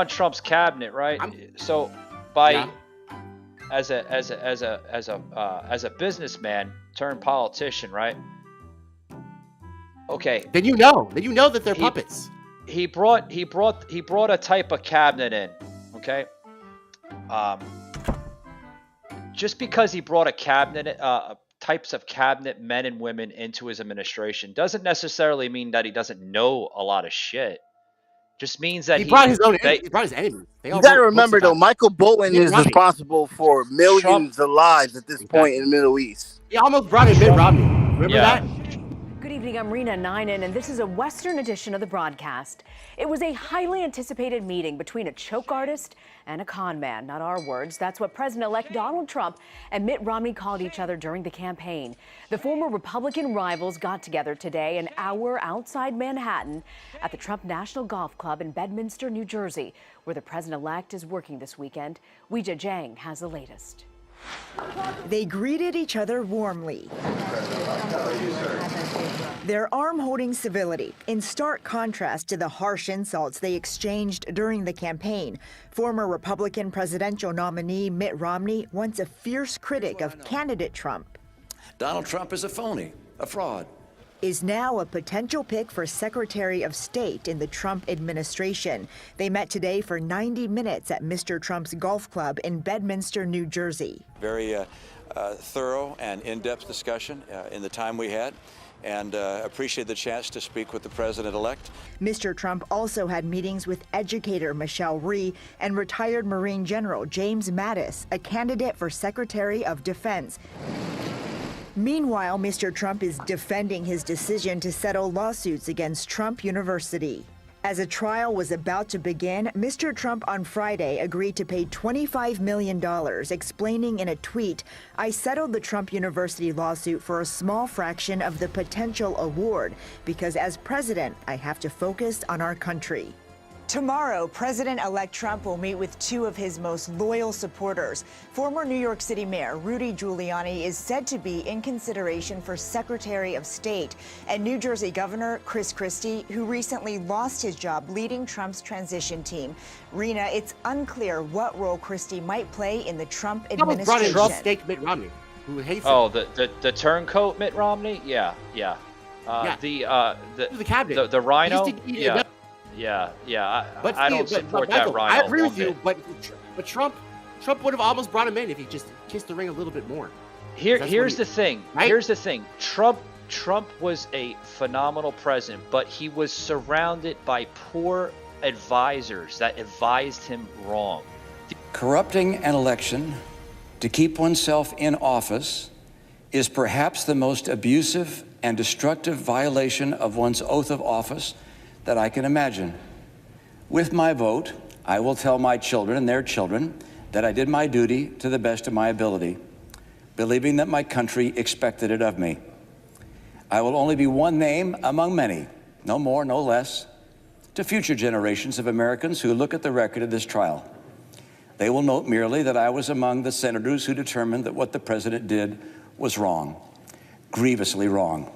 Trump's cabinet, right? So as a businessman turned politician, right? Okay. Then you know that they're puppets. He brought a type of cabinet in, okay? Just because he brought a cabinet, types of cabinet men and women into his administration doesn't necessarily mean that he doesn't know a lot of shit. Just means that he brought his enemies. You gotta remember though, Michael Bolton is responsible for millions of lives at this point in the Middle East. He almost brought in Mitt Romney. Remember that? Good evening, I'm Rena Ninen, and this is a Western edition of the broadcast. It was a highly anticipated meeting between a choke artist and a con man. Not our words. That's what President-elect Donald Trump and Mitt Romney called each other during the campaign. The former Republican rivals got together today an hour outside Manhattan at the Trump National Golf Club in Bedminster, New Jersey, where the president-elect is working this weekend. Weijia Jiang has the latest. They greeted each other warmly. Their arm-holding civility, in stark contrast to the harsh insults they exchanged during the campaign. Former Republican presidential nominee Mitt Romney, once a fierce critic of candidate Trump. Donald Trump is a phony, a fraud. Is now a potential pick for Secretary of State in the Trump administration. They met today for 90 minutes at Mr. Trump's golf club in Bedminster, New Jersey. Very thorough and in-depth discussion in the time we had, and appreciate the chance to speak with the president-elect. Mr. Trump also had meetings with educator Michelle Rhee and retired Marine General James Mattis, a candidate for Secretary of Defense. Meanwhile, Mr. Trump is defending his decision to settle lawsuits against Trump University. As a trial was about to begin, Mr. Trump on Friday agreed to pay $25 million, explaining in a tweet, "I settled the Trump University lawsuit for a small fraction of the potential award because as president, I have to focus on our country." Tomorrow, President-elect Trump will meet with two of his most loyal supporters. Former New York City Mayor Rudy Giuliani is said to be in consideration for Secretary of State, and New Jersey Governor Chris Christie, who recently lost his job leading Trump's transition team. Rena, it's unclear what role Christie might play in the Trump administration. Brought in steak Mitt Romney, who hates the turncoat Mitt Romney? The cabinet, the rhino? I don't support that rhino. I agree with you, but Trump would have almost brought him in if he just kissed the ring a little bit more. Here's the thing. Right? Here's the thing. Trump was a phenomenal president, but he was surrounded by poor advisors that advised him wrong. Corrupting an election to keep oneself in office is perhaps the most abusive and destructive violation of one's oath of office that I can imagine. With my vote, I will tell my children and their children that I did my duty to the best of my ability, believing that my country expected it of me. I will only be one name among many, no more, no less, to future generations of Americans who look at the record of this trial. They will note merely that I was among the senators who determined that what the president did was wrong, grievously wrong.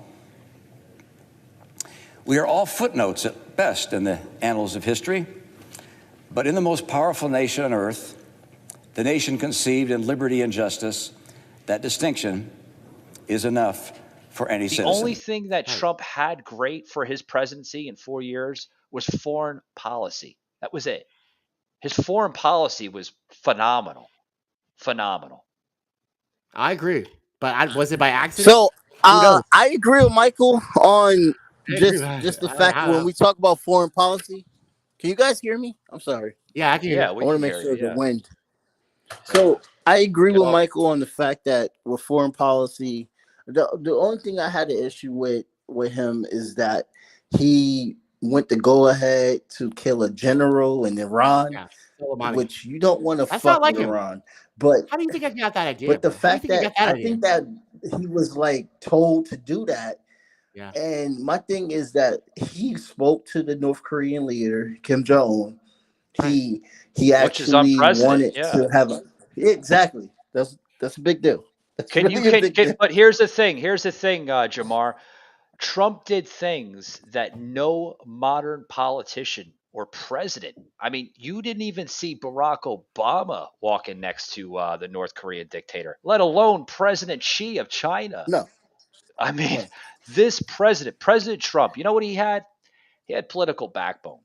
We are all footnotes at best in the annals of history, but in the most powerful nation on earth, the nation conceived in liberty and justice, that distinction is enough for any citizen. The only thing that Trump had great for his presidency in 4 years was foreign policy. That was it. His foreign policy was phenomenal. Phenomenal. I agree. But was it by accident? So I agree with Michael on just the fact when we talk about foreign policy. Can you guys hear me? I'm sorry. Yeah, I can hear you. I want to make sure the wind. So I agree with Michael on the fact that with foreign policy, the only thing I had an issue with him is that he went to go ahead to kill a general in Iran, which you don't want to fuck with Iran. But how do you think I got that idea? But the fact that I think that he was like told to do that. Yeah. And my thing is that he spoke to the North Korean leader, Kim Jong-un. He actually wanted to have exactly. That's a big deal. But here's the thing, Jamar. Trump did things that no modern politician or president. I mean, you didn't even see Barack Obama walking next to the North Korean dictator, let alone President Xi of China. No. I mean, this President Trump, you know what he had? He had political backbone.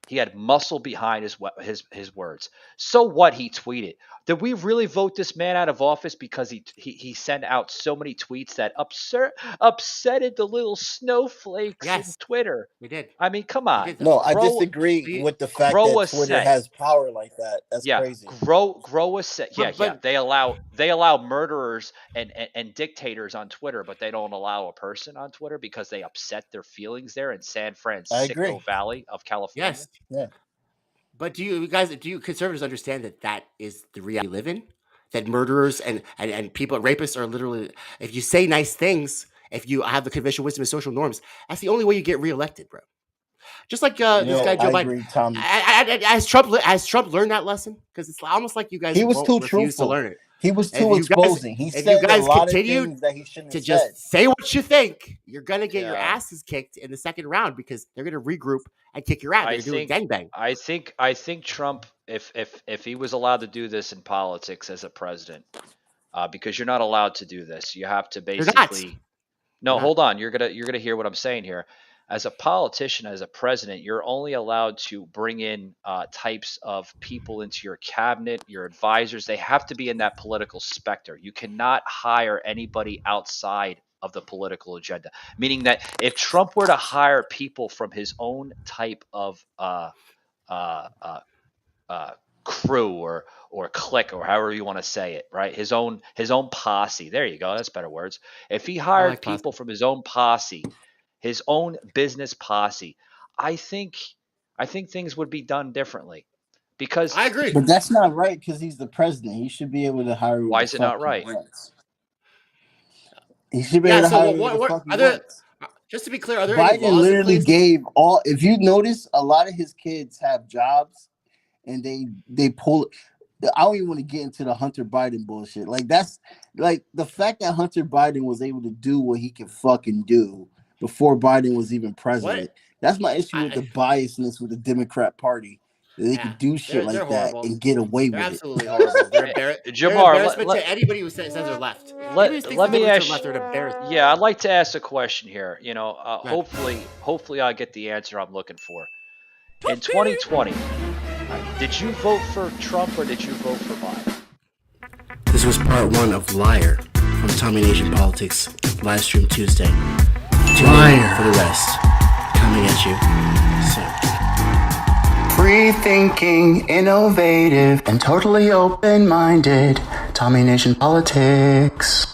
He had muscle behind his words. So what he tweeted? Did we really vote this man out of office because he sent out so many tweets that upsetted the little snowflakes in Twitter? We did. I mean, come on. No, I disagree with the fact that Twitter has power like that. That's crazy. Grow a set. Yeah. They allow murderers and dictators on Twitter, but they don't allow a person on Twitter because they upset their feelings there in San Francisco Valley of California. Yes. Yeah. But do you conservatives understand that is the reality we live in? That murderers and people, rapists are literally, if you say nice things, if you have the conventional wisdom and social norms, that's the only way you get reelected, bro. Just like this guy Joe Biden. Agree, Tom. Has Trump learned that lesson? Because it's almost like you guys refuse to learn it. He was too exposing. He said a lot of things that he shouldn't have just said. Say what you think, you're gonna get your asses kicked in the second round because they're gonna regroup and kick your ass. They're doing gangbang. I think Trump, if he was allowed to do this in politics as a president, because you're not allowed to do this, you have to basically. No, hold on. You're gonna hear what I'm saying here. As a politician, as a president, you're only allowed to bring in types of people into your cabinet, your advisors. They have to be in that political specter. You cannot hire anybody outside of the political agenda. Meaning that if Trump were to hire people from his own type of crew or clique or however you want to say it, right? His own posse. There you go. That's better words. If he hired people from his own posse, his own business posse, I think things would be done differently. Because I agree. But that's not right because he's the president. He should be able to hire. Why is it not right? He should be able to hire. Just to be clear, are there Biden any laws literally in place? gave all. If you notice, a lot of his kids have jobs, and they pull. I don't even want to get into the Hunter Biden bullshit. Like that's like the fact that Hunter Biden was able to do what he could fucking do before Biden was even president. What? That's my issue with the biasness with the Democrat Party. They can do shit like that and get away with it. Absolutely horrible. They're embarrassment to anybody who says they're left. Let me ask. I'd like to ask a question here. You know, hopefully I get the answer I'm looking for. In 2020, did you vote for Trump or did you vote for Biden? This was part one of Liar. from Tommy Nation Politics Livestream Tuesday. Tune in for the rest. Coming at you soon. Free-thinking, innovative, and totally open-minded. Tommy Nation Politics.